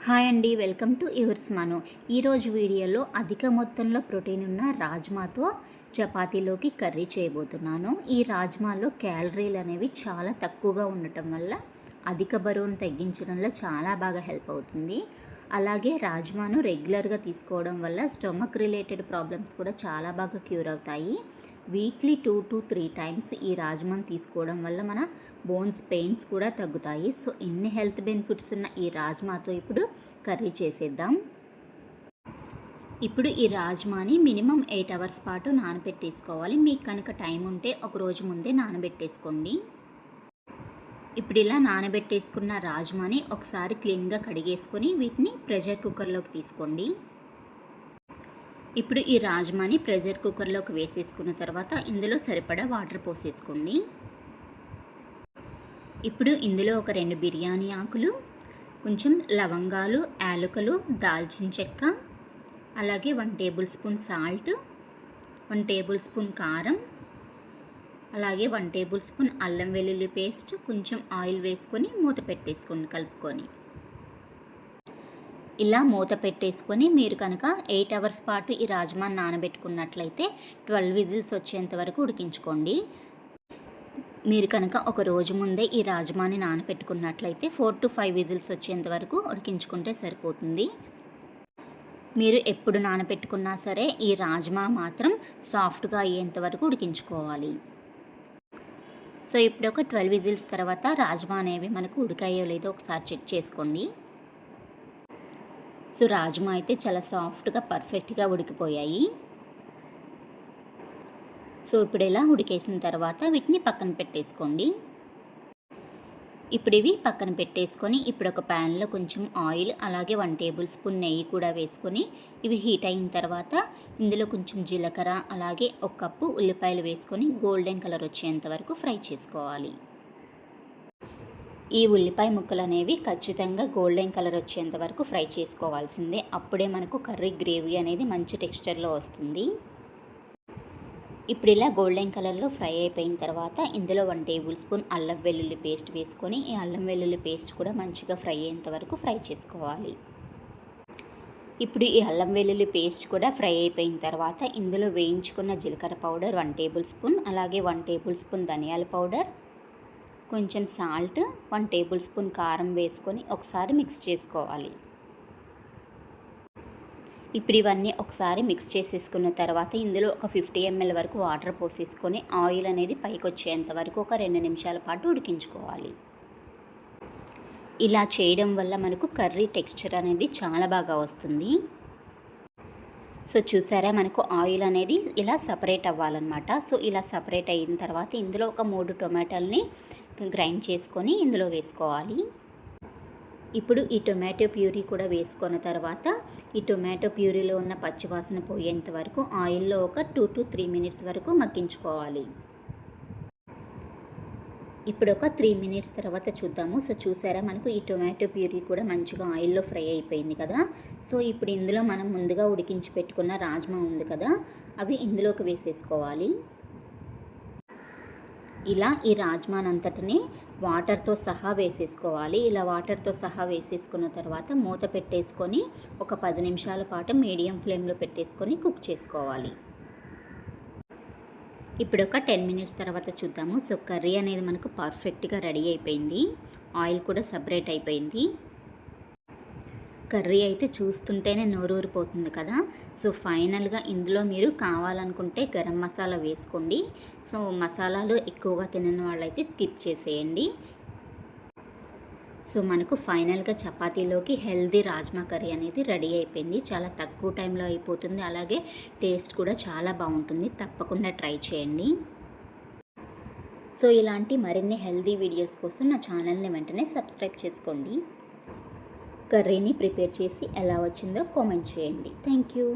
Hi అండి, welcome to yours మను. ఈరోజు వీడియోలో అధిక మొత్తంలో ప్రోటీన్ ఉన్న రాజ్మాతో చపాతీలోకి కర్రీ చేయబోతున్నాను. ఈ రాజ్మాలో క్యాలరీలు అనేవి చాలా తక్కువగా ఉండటం వల్ల అధిక బరువును తగ్గించడంలో చాలా బాగా హెల్ప్ అవుతుంది. అలాగే రాజ్మాను రెగ్యులర్గా తీసుకోవడం వల్ల స్టొమక్ రిలేటెడ్ ప్రాబ్లమ్స్ కూడా చాలా బాగా క్యూర్ అవుతాయి. వీక్లీ 2 to 3 టైమ్స్ ఈ రాజ్మాను తీసుకోవడం వల్ల మన బోన్స్ పెయిన్స్ కూడా తగ్గుతాయి. సో ఇన్ని హెల్త్ బెనిఫిట్స్ ఉన్న ఈ రాజ్మాతో ఇప్పుడు కర్రీ చేసేద్దాం. ఇప్పుడు ఈ రాజ్మాని మినిమం 8 అవర్స్ పాటు నానబెట్టేసుకోవాలి. మీకు కనుక టైం ఉంటే ఒక రోజు ముందే నానబెట్టేసుకోండి. ఇప్పుడు ఇలా నానబెట్టేసుకున్న రాజ్మాని ఒకసారి క్లీన్గా కడిగేసుకొని వీటిని ప్రెషర్ కుక్కర్లోకి తీసుకోండి. ఇప్పుడు ఈ రాజ్మాని ప్రెషర్ కుక్కర్లోకి వేసేసుకున్న తర్వాత ఇందులో సరిపడా వాటర్ పోసేసుకోండి. ఇప్పుడు ఇందులో ఒక 2 బిర్యానీ ఆకులు, కొంచెం లవంగాలు, యాలకులు, దాల్చిన చెక్క, అలాగే 1 table spoon salt, 1 table spoon కారం, అలాగే 1 టేబుల్ స్పూన్ అల్లం వెల్లుల్లి పేస్ట్, కొంచెం ఆయిల్ వేసుకొని మూత పెట్టేసుకోండి కలుపుకొని. ఇలా మూత పెట్టేసుకొని మీరు కనుక 8 అవర్స్ పాటు ఈ రాజ్మాని నానబెట్టుకున్నట్లయితే 12 విజిల్స్ వచ్చేంత వరకు ఉడికించుకోండి. మీరు కనుక ఒక రోజు ముందే ఈ రాజ్మాని నానబెట్టుకున్నట్లయితే 4 to 5 విజిల్స్ వచ్చేంత వరకు ఉడికించుకుంటే సరిపోతుంది. మీరు ఎప్పుడు నానబెట్టుకున్నా సరే ఈ రాజ్మా మాత్రం సాఫ్ట్గా అయ్యేంత వరకు ఉడికించుకోవాలి. సో ఇప్పుడు ఒక 12 విజిల్స్ తర్వాత రాజ్మా అనేవి మనకు ఉడికాయో లేదో ఒకసారి చెక్ చేసుకోండి. సో రాజ్మా అయితే చాలా సాఫ్ట్గా పర్ఫెక్ట్గా ఉడికిపోయాయి. సో ఇప్పుడు ఇలా ఉడికేసిన తర్వాత వీటిని పక్కన పెట్టేసుకోండి. ఇప్పుడు ఇవి పక్కన పెట్టేసుకొని ఇప్పుడు ఒక ప్యాన్లో కొంచెం ఆయిల్, అలాగే 1 టేబుల్ స్పూన్ నెయ్యి కూడా వేసుకొని ఇవి హీట్ అయిన తర్వాత ఇందులో కొంచెం జీలకర్ర, అలాగే 1 కప్పు ఉల్లిపాయలు వేసుకొని గోల్డెన్ కలర్ వచ్చేంత వరకు ఫ్రై చేసుకోవాలి. ఈ ఉల్లిపాయ ముక్కలు అనేవి ఖచ్చితంగా గోల్డెన్ కలర్ వచ్చేంత వరకు ఫ్రై చేసుకోవాల్సిందే. అప్పుడే మనకు కర్రీ గ్రేవీ అనేది మంచి టెక్స్చర్లో వస్తుంది. ఇప్పుడు ఇలా గోల్డెన్ కలర్లో ఫ్రై అయిపోయిన తర్వాత ఇందులో 1 టేబుల్ స్పూన్ అల్లం వెల్లుల్లి పేస్ట్ వేసుకొని ఈ అల్లం వెల్లుల్లి పేస్ట్ కూడా మంచిగా ఫ్రై అయ్యేంత వరకు ఫ్రై చేసుకోవాలి. ఇప్పుడు ఈ అల్లం వెల్లుల్లి పేస్ట్ కూడా ఫ్రై అయిపోయిన తర్వాత ఇందులో వేయించుకున్న జీలకర్ర పౌడర్ 1 టేబుల్ స్పూన్, అలాగే 1 టేబుల్ స్పూన్ ధనియాల పౌడర్, కొంచెం సాల్ట్, 1 టేబుల్ స్పూన్ కారం వేసుకొని ఒకసారి మిక్స్ చేసుకోవాలి. ఇప్పుడు ఇవన్నీ ఒకసారి మిక్స్ చేసేసుకున్న తర్వాత ఇందులో ఒక 50 ml వరకు వాటర్ పోసేసుకొని ఆయిల్ అనేది పైకి వచ్చేంత వరకు ఒక 2 నిమిషాల పాటు ఉడికించుకోవాలి. ఇలా చేయడం వల్ల మనకు కర్రీ టెక్స్చర్ అనేది చాలా బాగా వస్తుంది. సో చూసారా, మనకు ఆయిల్ అనేది ఇలా సపరేట్ అవ్వాలన్నమాట. సో ఇలా సపరేట్ అయిన తర్వాత ఇందులో ఒక 3 టొమాటోల్ని గ్రైండ్ చేసుకొని ఇందులో వేసుకోవాలి. ఇప్పుడు ఈ టొమాటో ప్యూరీ కూడా వేసుకున్న తర్వాత ఈ టొమాటో ప్యూరీలో ఉన్న పచ్చివాసన పోయేంత వరకు ఆయిల్లో ఒక 2 to 3 మినిట్స్ వరకు మగ్గించుకోవాలి. ఇప్పుడు ఒక 3 మినిట్స్ తర్వాత చూద్దాము. సో చూసారా, మనకు ఈ టొమాటో ప్యూరీ కూడా మంచిగా ఆయిల్లో ఫ్రై అయిపోయింది కదా. సో ఇప్పుడు ఇందులో మనం ముందుగా ఉడికించి పెట్టుకున్న రాజ్మా ఉంది కదా, అవి ఇందులోకి వేసేసుకోవాలి. ఇలా ఈ రాజ్మానంతటిని వాటర్తో సహా వేసేసుకోవాలి. ఇలా వాటర్తో సహా వేసేసుకున్న తర్వాత మూత పెట్టేసుకొని ఒక 10 నిమిషాల పాటు మీడియం ఫ్లేమ్లో పెట్టేసుకొని కుక్ చేసుకోవాలి. ఇప్పుడు ఒక 10 మినిట్స్ తర్వాత చూద్దాము. సో కర్రీ అనేది మనకు పర్ఫెక్ట్గా రెడీ అయిపోయింది. ఆయిల్ కూడా సపరేట్ అయిపోయింది. కర్రీ అయితే చూస్తుంటేనే నోరూరిపోతుంది కదా. సో ఫైనల్గా ఇందులో మీరు కావాలనుకుంటే గరం మసాలా వేసుకోండి. సో మసాలాలు ఎక్కువగా తినని వాళ్ళైతే స్కిప్ చేసేయండి. సో మనకు ఫైనల్గా చపాతీలోకి హెల్దీ రాజ్మా కర్రీ అనేది రెడీ అయిపోయింది. చాలా తక్కువ టైంలో అయిపోతుంది, అలాగే టేస్ట్ కూడా చాలా బాగుంటుంది. తప్పకుండా ట్రై చేయండి. సో ఇలాంటి మరిన్ని హెల్దీ వీడియోస్ కోసం నా ఛానల్ని వెంటనే సబ్స్క్రైబ్ చేసుకోండి. కర్రీని ప్రిపేర్ చేసి ఎలా వచ్చిందో కామెంట్ చేయండి. Thank you.